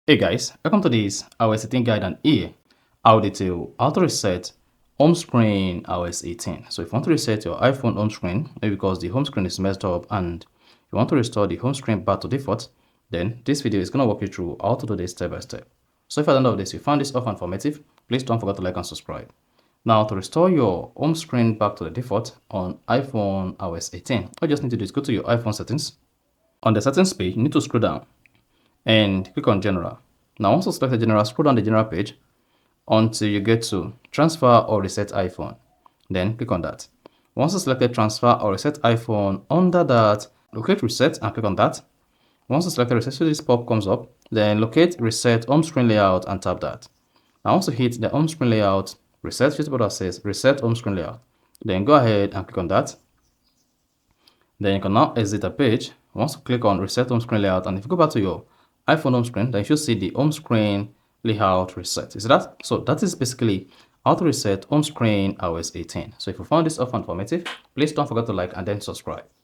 Hey guys, welcome to this iOS 18 guide, and here I'll detail how to reset home screen iOS 18. So if you want to reset your iPhone home screen, maybe because the home screen is messed up and you want to restore the home screen back to default, then this video is going to walk you through how to do this step by step. So if at the end of this you found this often informative, please don't forget to like and subscribe. Now to restore your home screen back to the default on iPhone iOS 18, all you just need to do is go to your iPhone settings. On the settings page, you need to scroll down and click on general. Now once you select the general, scroll down the general page until you get to transfer or reset iPhone. Then click on that. Once you select transfer or reset iPhone, under that locate reset and click on that. Once you select reset, so this pop comes up, then locate reset home screen layout and tap that. Now once you hit the home screen layout reset, this button says reset home screen layout, then go ahead and click on that. Then you can now exit the page. Once you click on reset home screen layout, and if you go back to your iPhone home screen, then you should see the home screen layout reset. Is that? So that is basically how to reset home screen iOS 18. So if you found this often informative, please don't forget to like and then subscribe.